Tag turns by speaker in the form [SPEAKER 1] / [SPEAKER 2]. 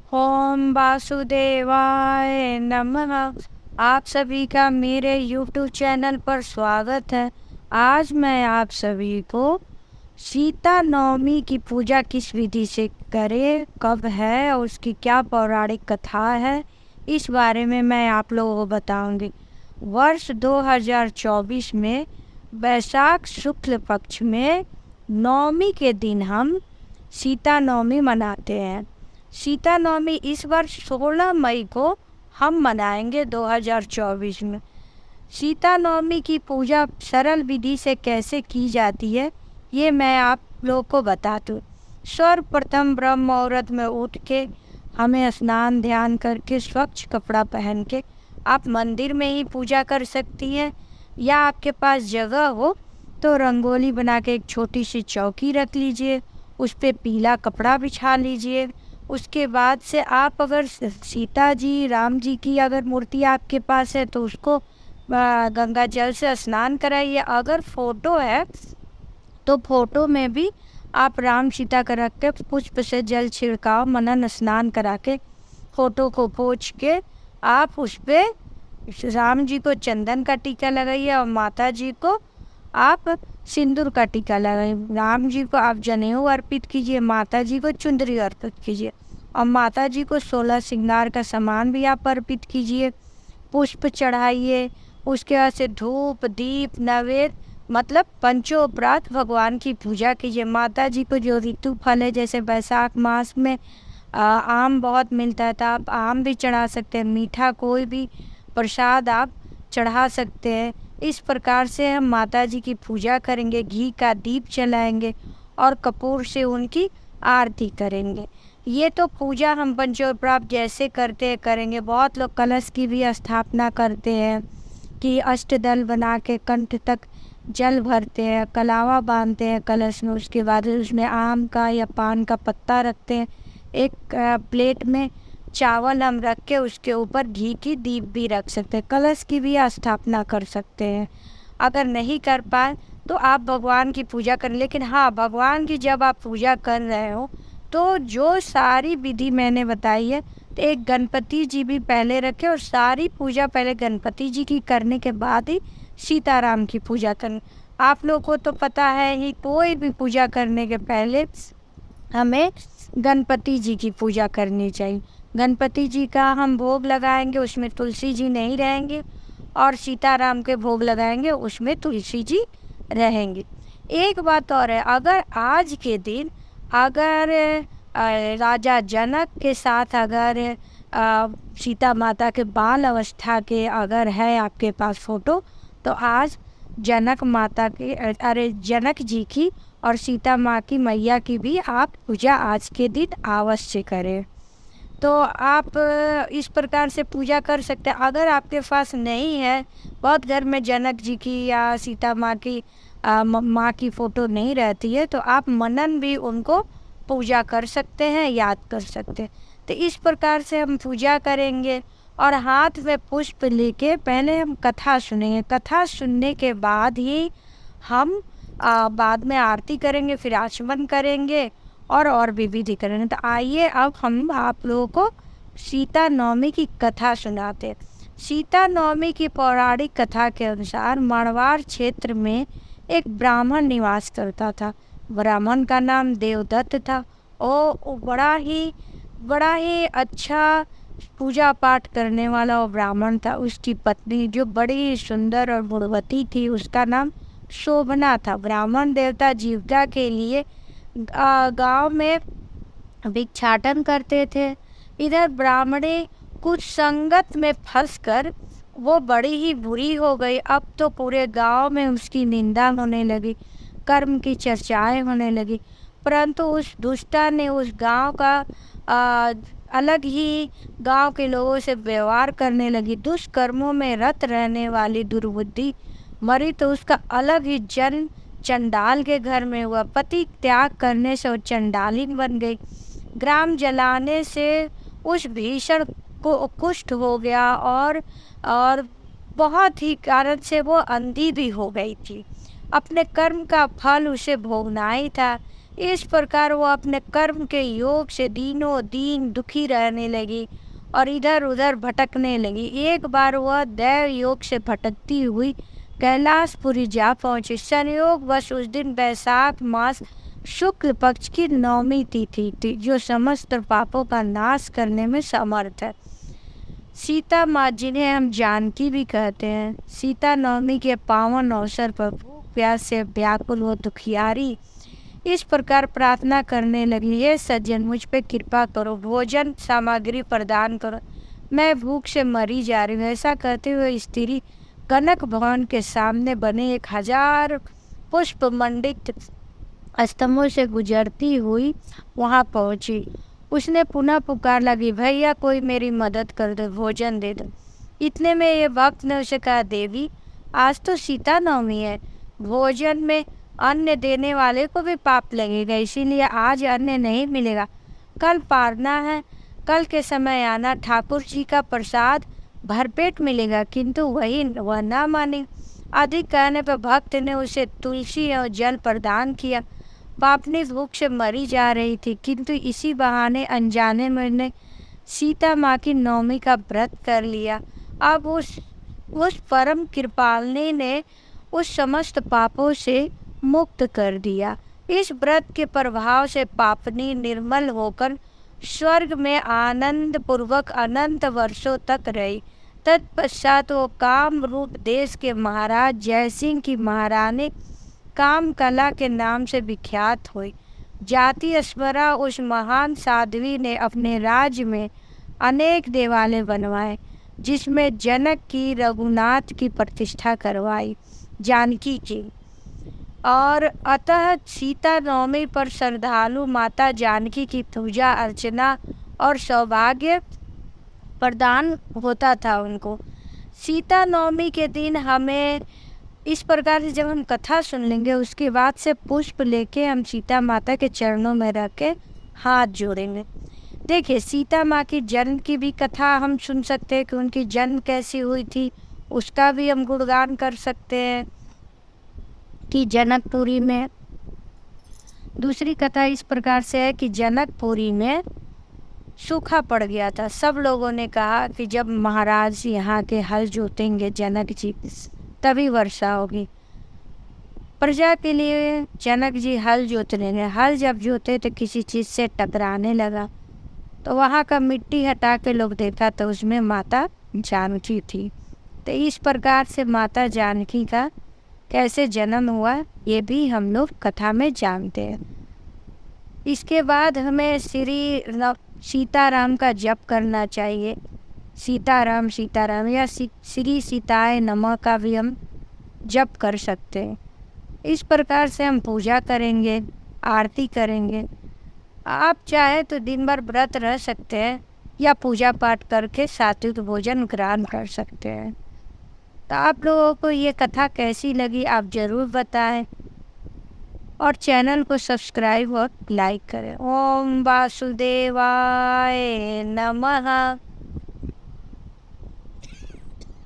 [SPEAKER 1] ओम वासुदेवाय नमः। आप सभी का मेरे YouTube चैनल पर स्वागत है। आज मैं आप सभी को सीता नवमी की पूजा किस विधि से करें, कब है और उसकी क्या पौराणिक कथा है, इस बारे में मैं आप लोगों को बताऊंगी। वर्ष 2024 में वैशाख शुक्ल पक्ष में नवमी के दिन हम सीता नवमी मनाते हैं। सीता नवमी इस वर्ष 16 मई को हम मनाएंगे 2024 में। सीता नवमी की पूजा सरल विधि से कैसे की जाती है ये मैं आप लोग को बता दूँ। सर्वप्रथम ब्रह्म मुहूर्त में उठ के हमें स्नान ध्यान करके स्वच्छ कपड़ा पहन के आप मंदिर में ही पूजा कर सकती हैं, या आपके पास जगह हो तो रंगोली बना के एक छोटी सी चौकी रख लीजिए, उस पर पीला कपड़ा बिछा लीजिए। उसके बाद से आप अगर सीता जी राम जी की अगर मूर्ति आपके पास है तो उसको गंगा जल से स्नान कराइए। अगर फ़ोटो है तो फोटो में भी आप राम सीता का रख के पुष्प से जल छिड़काव मनन स्नान करा के फ़ोटो को पोंछ के आप उस पर राम जी को चंदन का टीका लगाइए और माता जी को आप सिंदूर का टीका लगाइए। राम जी को आप जनेऊ अर्पित कीजिए, माता जी को चुंदरी अर्पित कीजिए और माता जी को 16 श्रृंगार का सामान भी आप अर्पित कीजिए। पुष्प चढ़ाइए, उसके बाद से धूप दीप नैवेद्य मतलब पंचोपरात भगवान की पूजा कीजिए। माता जी को जो ऋतु फल है, जैसे बैसाख मास में आम बहुत मिलता है तो आप आम भी चढ़ा सकते हैं, मीठा कोई भी प्रसाद आप चढ़ा सकते हैं। इस प्रकार से हम माता जी की पूजा करेंगे, घी का दीप जलाएंगे और कपूर से उनकी आरती करेंगे। ये तो पूजा हम पंचोपरात जैसे करते करेंगे। बहुत लोग कलश की भी स्थापना करते हैं कि अष्टदल बना के कंठ तक जल भरते हैं, कलावा बांधते हैं कलश में, उसके बाद उसमें आम का या पान का पत्ता रखते हैं। एक प्लेट में चावल हम रख के उसके ऊपर घी की दीप भी रख सकते हैं, कलश की भी स्थापना कर सकते हैं। अगर नहीं कर पाए तो आप भगवान की पूजा करें, लेकिन हाँ, भगवान की जब आप पूजा कर रहे हो तो जो सारी विधि मैंने बताई है तो एक गणपति जी भी पहले रखें और सारी पूजा पहले गणपति जी की करने के बाद ही सीताराम की पूजा करें। आप लोग को तो पता है ही, कोई भी पूजा करने के पहले हमें गणपति जी की पूजा करनी चाहिए। गणपति जी का हम भोग लगाएंगे, उसमें तुलसी जी नहीं रहेंगे, और सीताराम के भोग लगाएंगे उसमें तुलसी जी रहेंगे। एक बात और है, अगर आज के दिन अगर राजा जनक के साथ अगर सीता माता के बाल अवस्था के अगर है आपके पास फ़ोटो, तो आज जनक माता के जनक जी की और सीता माँ की मैया की भी आप पूजा आज के दिन अवश्य करें। तो आप इस प्रकार से पूजा कर सकते हैं। अगर आपके पास नहीं है, बहुत घर में जनक जी की या सीता माँ की माँ की फ़ोटो नहीं रहती है, तो आप मनन भी उनको पूजा कर सकते हैं, याद कर सकते हैं। तो इस प्रकार से हम पूजा करेंगे और हाथ में पुष्प लेके पहले हम कथा सुनेंगे। कथा सुनने के बाद ही हम बाद में आरती करेंगे, फिर आचमन करेंगे और भी विधि करेंगे। तो आइए अब हम आप लोगों को सीता नवमी की कथा सुनाते हैं। सीता नवमी की पौराणिक कथा के अनुसार मारवाड़ क्षेत्र में एक ब्राह्मण निवास करता था। ब्राह्मण का नाम देवदत्त था। वो बड़ा ही अच्छा पूजा पाठ करने वाला वो ब्राह्मण था। उसकी पत्नी जो बड़ी सुंदर और गुणवती थी, उसका नाम शोभना था। ब्राह्मण देवता जीविका के लिए गांव में भिक्षाटन करते थे। इधर ब्राह्मणी कुछ संगत में फंसकर वो बड़ी ही बुरी हो गई। अब तो पूरे गांव में उसकी निंदा होने लगी, कर्म की चर्चाएं होने लगी। परंतु उस दुष्टा ने उस गांव का अलग ही गांव के लोगों से व्यवहार करने लगी। दुष्कर्मों में रत रहने वाली दुर्बुद्धि मरी तो उसका अलग ही जन्म चंडाल के घर में हुआ। पति त्याग करने से वो चंडालिन बन गई। ग्राम जलाने से उस भीषण को कुष्ठ हो गया और बहुत ही कारण से वो अंधी भी हो गई थी। अपने कर्म का फल उसे भोगना ही था। इस प्रकार वो अपने कर्म के योग से दिनों दिन दुखी रहने लगी और इधर उधर भटकने लगी। एक बार वह दैव योग से भटकती हुई कैलाशपुरी जा पहुंची। संयोगवश उस दिन वैशाख मास शुक्ल पक्ष की नवमी तिथि थी, जो समस्त पापों का नाश करने में समर्थ है। सीता माँ, जिन्हें हम जानकी भी कहते हैं, सीता नवमी के पावन अवसर पर भूख प्यास से व्याकुल वो दुखियारी इस प्रकार प्रार्थना करने लगी, हे सज्जन, मुझ पे कृपा करो, भोजन सामग्री प्रदान करो, मैं भूख से मरी जा रही हूँ। ऐसा कहते हुए स्त्री कनक भवन के सामने बने 1000 पुष्प मंडित स्तंभों से गुजरती हुई वहां पहुंची। उसने पुनः पुकार लगी, भैया कोई मेरी मदद कर दो, भोजन दे दो। इतने में ये भक्त ने उसे कहा, देवी आज तो सीता नवमी है, भोजन में अन्न देने वाले को भी पाप लगेगा, इसीलिए आज अन्न नहीं मिलेगा, कल पारना है, कल के समय आना, ठाकुर जी का प्रसाद भरपेट मिलेगा। किंतु वह ना मानी। अधिक कहने पर भक्त ने उसे तुलसी और जल प्रदान किया। पापनी भूख से मरी जा रही थी, किंतु इसी बहाने अनजाने में ने सीता माँ की नवमी का व्रत कर लिया। अब उस परम कृपालनी ने उस समस्त पापों से मुक्त कर दिया। इस व्रत के प्रभाव से पापनी निर्मल होकर स्वर्ग में आनंद पूर्वक अनंत वर्षों तक रही। तत्पश्चात वो काम रूप देश के महाराज जयसिंह की महारानी काम कला के नाम से विख्यात हुई। जाति स्मरा उस महान साध्वी ने अपने राज्य में अनेक देवालय बनवाए, जिसमें जनक की, रघुनाथ की प्रतिष्ठा करवाई, जानकी की। और अतः सीता नवमी पर श्रद्धालु माता जानकी की पूजा अर्चना और सौभाग्य प्रदान होता था उनको। सीता नवमी के दिन हमें इस प्रकार से जब हम कथा सुन लेंगे, उसके बाद से पुष्प लेके हम सीता माता के चरणों में रख के हाथ जोड़ेंगे। देखिए, सीता माँ की जन्म की भी कथा हम सुन सकते हैं कि उनकी जन्म कैसी हुई थी, उसका भी हम गुणगान कर सकते हैं कि जनकपुरी में। दूसरी कथा इस प्रकार से है कि जनकपुरी में सूखा पड़ गया था। सब लोगों ने कहा कि जब महाराज यहाँ के हल जोतेंगे जनक जी, तभी वर्षा होगी। प्रजा के लिए जनक जी हल जोतने गए। हल जब जोते तो किसी चीज़ से टकराने लगा, तो वहाँ का मिट्टी हटा के लोग देखा तो उसमें माता जानकी थी। तो इस प्रकार से माता जानकी का कैसे जन्म हुआ, ये भी हम लोग कथा में जानते हैं। इसके बाद हमें श्री सीताराम का जप करना चाहिए। सीताराम सीताराम या श्री सीताय नमः का भी हम जप कर सकते हैं। इस प्रकार से हम पूजा करेंगे, आरती करेंगे। आप चाहे तो दिन भर व्रत रह सकते हैं या पूजा पाठ करके सात्विक भोजन ग्रहण कर सकते हैं। तो आप लोगों को ये कथा कैसी लगी आप ज़रूर बताएं और चैनल को सब्सक्राइब और लाइक करें। ओम वासुदेवाय नमः।